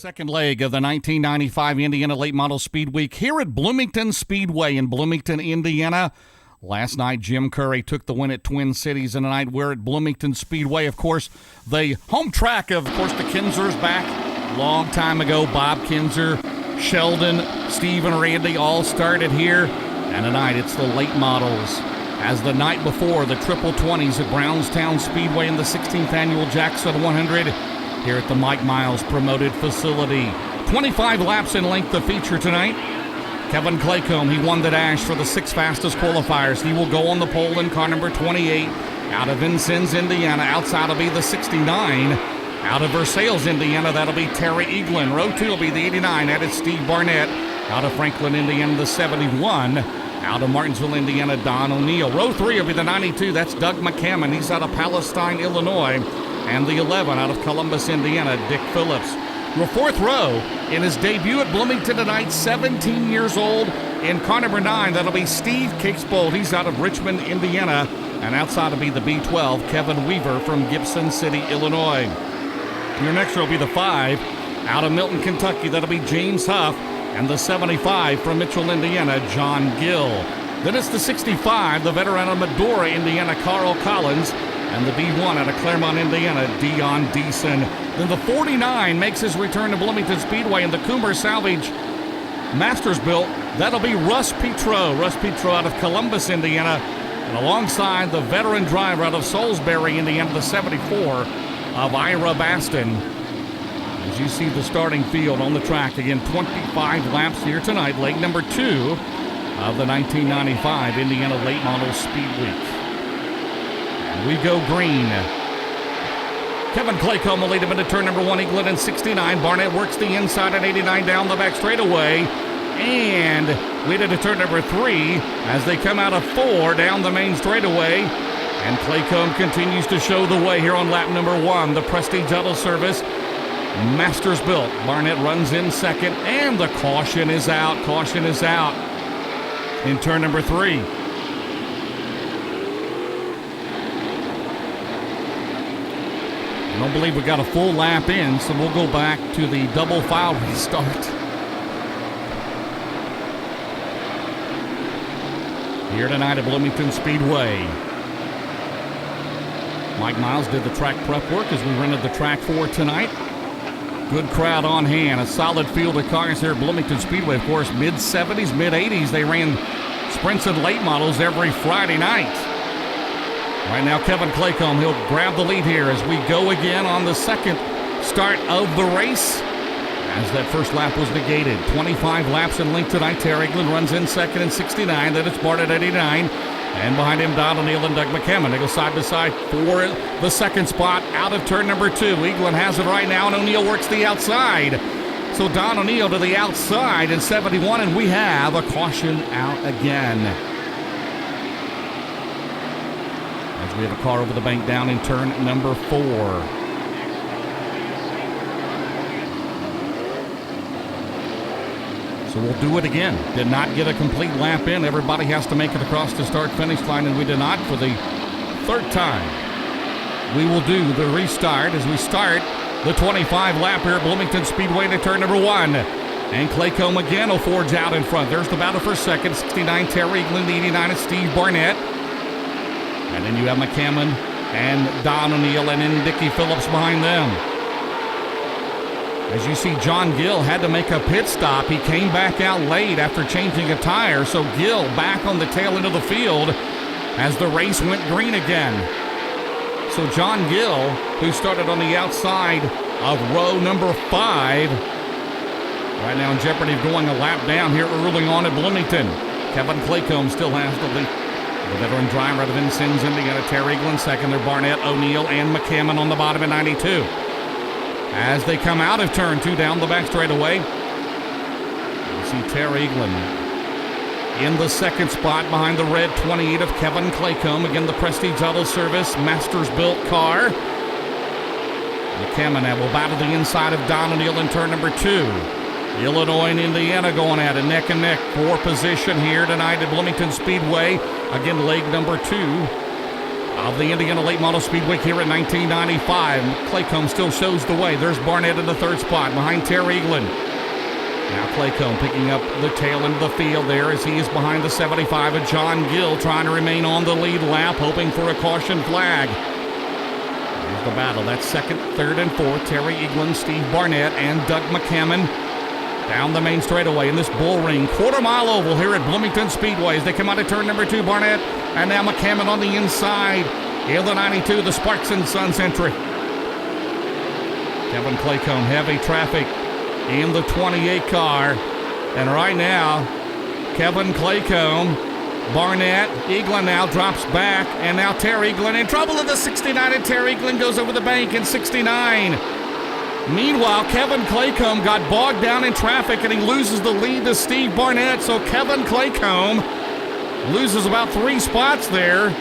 Second leg of the 1995 Indiana Late Model Speedweek here at Bloomington Speedway in Bloomington, Indiana. Last night, Jim Curry took the win at Twin Cities, and tonight we're at Bloomington Speedway. Of course, the home track of course, the Kinzers back long time ago. Bob Kinzer, Sheldon, Steve, and Randy all started here. And tonight, it's the late models. As the night before, the triple 20s at Brownstown Speedway in the 16th annual Jackson 100 here at the Mike Miles promoted facility. 25 laps in length, the feature tonight. Kevin Claycomb, he won the dash for the 6 fastest qualifiers. He will go on the pole in car number 28 out of Vincennes, Indiana. Outside will be the 69. Out of Versailles, Indiana, that'll be Terry Eaglin. Row 2 will be the 89. That is Steve Barnett. Out of Franklin, Indiana, the 71. Out of Martinsville, Indiana, Don O'Neill. Row 3 will be the 92. That's Doug McCammon. He's out of Palestine, Illinois. And the 11 out of Columbus, Indiana, Dick Phillips. Your fourth row in his debut at Bloomington tonight, 17 years old. In car number 9, that'll be Steve Kicksbold. He's out of Richmond, Indiana. And outside will be the B12, Kevin Weaver from Gibson City, Illinois. Your next row will be the 5 out of Milton, Kentucky. That'll be James Huff. And the 75 from Mitchell, Indiana, John Gill. Then it's the 65, the veteran of Medora, Indiana, Carl Collins. And the B1 out of Claremont, Indiana, Dion Deason. Then the 49 makes his return to Bloomington Speedway in the Coomer Salvage Masters built. That'll be Russ Petro. Russ Petro out of Columbus, Indiana. And alongside the veteran driver out of Salisbury, Indiana, the 74 of Ira Baston. As you see the starting field on the track, again, 25 laps here tonight, leg number 2 of the 1995 Indiana Late Model Speedweek. We go green. Kevin Claycomb will lead him into turn number 1, Eaglin in 69. Barnett works the inside at 89 down the back straightaway. And lead into turn number 3 as they come out of 4 down the main straightaway. And Claycomb continues to show the way here on lap number 1. The Prestige Auto Service Masters built. Barnett runs in second, and the caution is out. Caution is out in turn number 3. I don't believe we got a full lap in, so we'll go back to the double file restart. Here tonight at Bloomington Speedway. Mike Miles did the track prep work as we rented the track for tonight. Good crowd on hand, a solid field of cars here at Bloomington Speedway. Of course, mid-70s, mid-80s, they ran sprints and late models every Friday night. Right now, Kevin Claycomb, he'll grab the lead here as we go again on the second start of the race. As that first lap was negated. 25 laps in length tonight. Terry Eaglin runs in second in 69. Then it's Barnett at 89. And behind him, Don O'Neill and Doug McCammon. They go side by side for the second spot out of turn number 2. Eaglin has it right now, and O'Neill works the outside. So Don O'Neill to the outside in 71, and we have a caution out again. We have a car over the bank down in turn number 4. So we'll do it again. Did not get a complete lap in. Everybody has to make it across the start-finish line, and we did not for the 3rd time. We will do the restart as we start the 25 lap here at Bloomington Speedway to turn number 1. And Claycomb again will forge out in front. There's the battle for second. 69 Terry Eaglin, the 89 is Steve Barnett. And then you have McCammon and Don O'Neill and then Dickie Phillips behind them. As you see, John Gill had to make a pit stop. He came back out late after changing a tire. So Gill back on the tail end of the field as the race went green again. So John Gill, who started on the outside of row number 5, right now in jeopardy of going a lap down here early on at Bloomington. Kevin Claycomb still has the lead. The veteran driver out of Vincennes, Indiana, Terry Eaglin second. They're Barnett, O'Neill, and McCammon on the bottom at 92. As they come out of turn 2 down the back straightaway, you see Terry Eaglin in the second spot behind the red 28 of Kevin Claycomb. Again, the Prestige Auto Service Masters built car. McCammon now will battle the inside of Don O'Neill in turn number 2. Illinois and Indiana going at it neck and neck for position here tonight at Bloomington Speedway. Again, leg number 2 of the Indiana Late Model Speedweek here in 1995. Claycomb still shows the way. There's Barnett in the third spot behind Terry Eaglin. Now Claycomb picking up the tail end of the field there as he is behind the 75 of John Gill, trying to remain on the lead lap, hoping for a caution flag. Here's the battle. That's second, third, and fourth. Terry Eaglin, Steve Barnett, and Doug McCammon down the main straightaway in this bull ring. Quarter-mile oval here at Bloomington Speedway as they come out of turn number 2. Barnett and now McCammon on the inside in the 92, the Sparks and Sons entry. Kevin Claycomb, heavy traffic in the 28 car. And right now, Kevin Claycomb, Barnett, Eaglin now drops back, and now Terry Eaglin in trouble in the 69, and Terry Eaglin goes over the bank in 69. Meanwhile, Kevin Claycomb got bogged down in traffic, and he loses the lead to Steve Barnett. So Kevin Claycomb loses about 3 spots there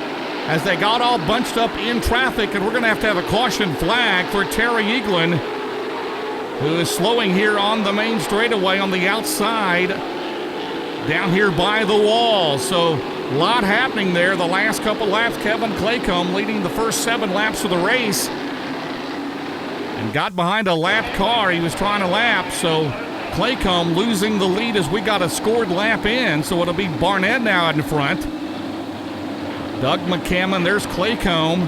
as they got all bunched up in traffic, and we're going to have a caution flag for Terry Eaglin, who is slowing here on the main straightaway on the outside down here by the wall. So a lot happening there the last couple laps. Kevin Claycomb leading the first 7 laps of the race and got behind a lap car he was trying to lap. So Claycomb losing the lead as we got a scored lap in. So it'll be Barnett now in front. Doug McCammon, there's Claycomb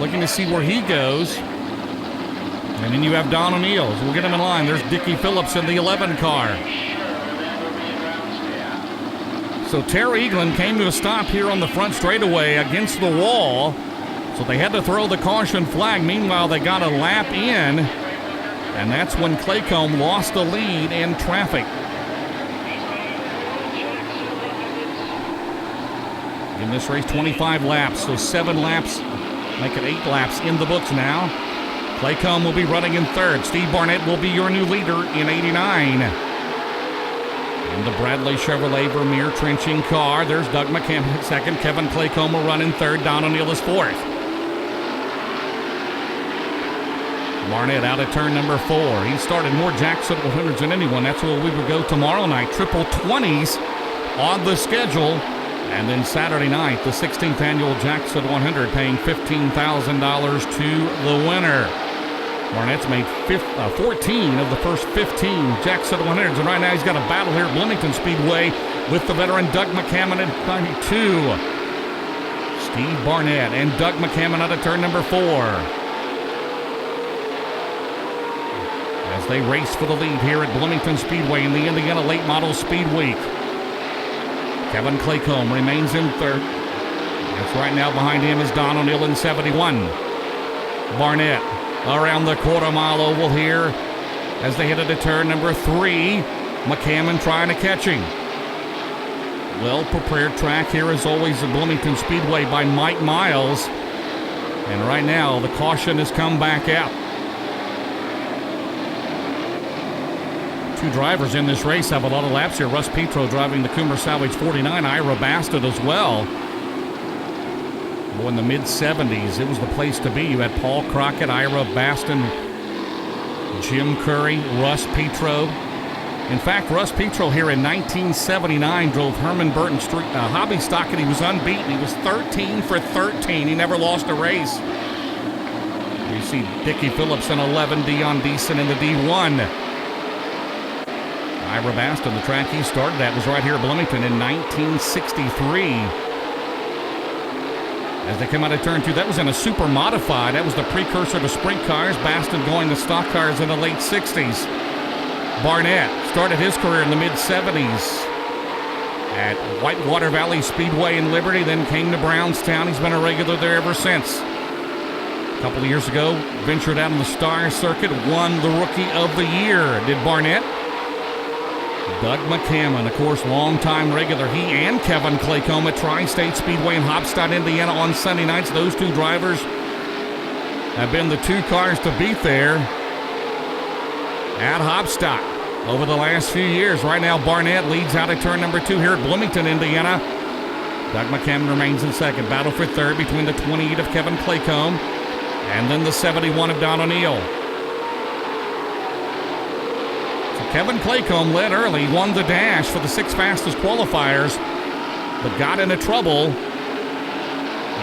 looking to see where he goes. And then you have Don O'Neill. So we'll get him in line. There's Dickie Phillips in the 11 car. So Terry Eaglin came to a stop here on the front straightaway against the wall. So they had to throw the caution flag. Meanwhile, they got a lap in. And that's when Claycomb lost the lead in traffic. In this race, 25 laps. So 7 laps, make it 8 laps in the books now. Claycomb will be running in third. Steve Barnett will be your new leader in 89. In the Bradley Chevrolet Vermeer trenching car, there's Doug McCammon in second. Kevin Claycomb will run in third. Don O'Neill is fourth. Barnett out of turn number 4. He started more Jackson 100s than anyone. That's where we would go tomorrow night. Triple 20s on the schedule. And then Saturday night, the 16th annual Jackson 100, paying $15,000 to the winner. Barnett's made 14 of the first 15 Jackson 100s, and right now he's got a battle here at Bloomington Speedway with the veteran Doug McCammon at 92. Steve Barnett and Doug McCammon out of turn number 4. As they race for the lead here at Bloomington Speedway in the Indiana Late Model Speed Week. Kevin Claycomb remains in third. That's right now behind him is Don O'Neill in 71. Barnett around the quarter-mile oval here as they head into turn number 3. McCammon trying to catch him. Well-prepared track here as always at Bloomington Speedway by Mike Miles. And right now the caution has come back out. 2 drivers in this race have a lot of laps here. Russ Petro driving the Coomer Salvage 49. Ira Bastard as well. Well, in the mid-70s, it was the place to be. You had Paul Crockett, Ira Baston, Jim Curry, Russ Petro. In fact, Russ Petro here in 1979 drove Herman Burton Street hobby stock, and he was unbeaten. He was 13 for 13. He never lost a race. You see Dickie Phillips in 11, Dion Deason in the D1. Ira Baston, the track he started at was right here at Bloomington in 1963. As they come out of turn 2, that was in a super modified. That was the precursor to sprint cars. Baston going to stock cars in the late 60s. Barnett started his career in the mid-70s at Whitewater Valley Speedway in Liberty, then came to Brownstown. He's been a regular there ever since. A couple of years ago, ventured out on the Star Circuit, won the Rookie of the Year. Did Barnett? Doug McCammon, of course, longtime regular. He and Kevin Claycomb at Tri-State Speedway in Hopstadt, Indiana on Sunday nights. Those 2 drivers have been the 2 cars to beat there at Hopstadt over the last few years. Right now, Barnett leads out of turn number 2 here at Bloomington, Indiana. Doug McCammon remains in second. Battle for third between the 28 of Kevin Claycomb and then the 71 of Don O'Neill. Kevin Claycomb led early, won the dash for the 6 fastest qualifiers, but got into trouble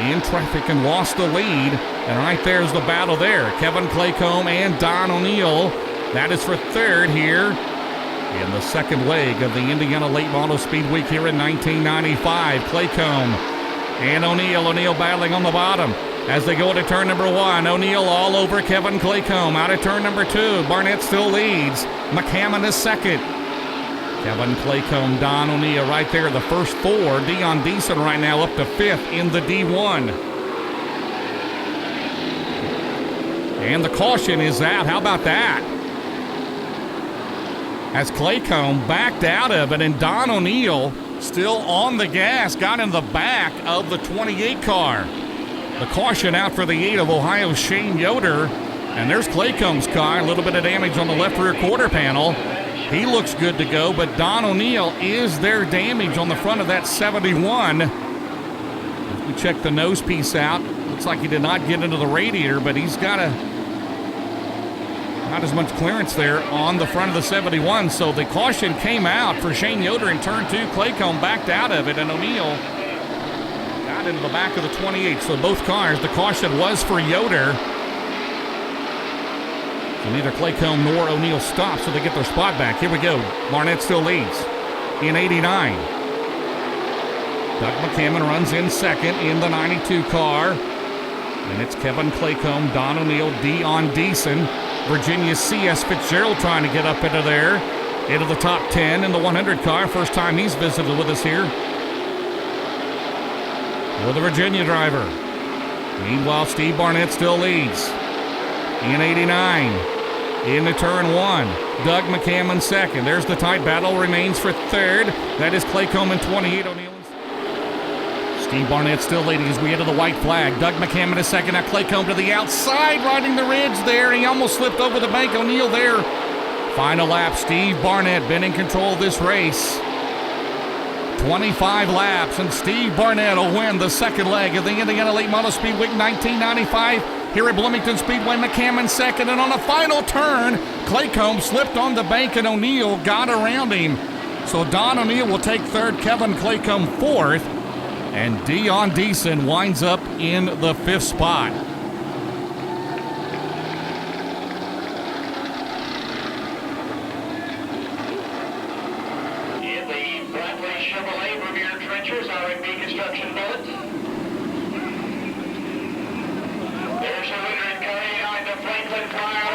in traffic and lost the lead. And right there's the battle there. Kevin Claycomb and Don O'Neill. That is for third here in the second leg of the Indiana Late Model Speed Week here in 1995. Claycomb and O'Neill. O'Neill battling on the bottom as they go to turn number one. O'Neill all over Kevin Claycomb. Out of turn number two. Barnett still leads. McCammon is second. Kevin Claycomb, Don O'Neill right there. The first four. Dion Deason right now up to fifth in the D1. And the caution is out. How about that? As Claycomb backed out of it, and Don O'Neill still on the gas, got in the back of the 28 car. The caution out for the 8 of Ohio's Shane Yoder. And there's Claycomb's car. A little bit of damage on the left rear quarter panel. He looks good to go, but Don O'Neill is their damage on the front of that 71. If we check the nose piece out, looks like he did not get into the radiator, but he's got not as much clearance there on the front of the 71. So the caution came out for Shane Yoder in turn two. Claycomb backed out of it, and O'Neill got into the back of the 28. So both cars, the caution was for Yoder. So neither Claycomb nor O'Neill stop, so they get their spot back. Here we go. Barnett still leads in 89. Doug McCammon runs in second in the 92 car. And it's Kevin Claycomb, Don O'Neill, Dion Deason. Virginia's C.S. Fitzgerald trying to get up into there, into the top 10 in the 100 car. First time he's visited with us here. For the Virginia driver. Meanwhile, Steve Barnett still leads in 89. Into turn one, Doug McCammon second. There's the tight battle, remains for third. That is Claycomb in 28. O'Neill. Steve Barnett still leading as we enter the white flag. Doug McCammon is second. Now Claycomb to the outside, riding the ridge there. He almost slipped over the bank. O'Neill there. Final lap, Steve Barnett been in control of this race. 25 laps, and Steve Barnett will win the second leg of the Indiana Late Model Speed Week 1995. Here at Bloomington Speedway, McCammon second, and on a final turn, Claycomb slipped on the bank and O'Neill got around him. So Don O'Neill will take third, Kevin Claycomb fourth, and Dion Deason winds up in the fifth spot. In the Bradley Chevrolet Revere Trenchers, R&B Construction Billet. There's a winner in Curry on the Franklin car.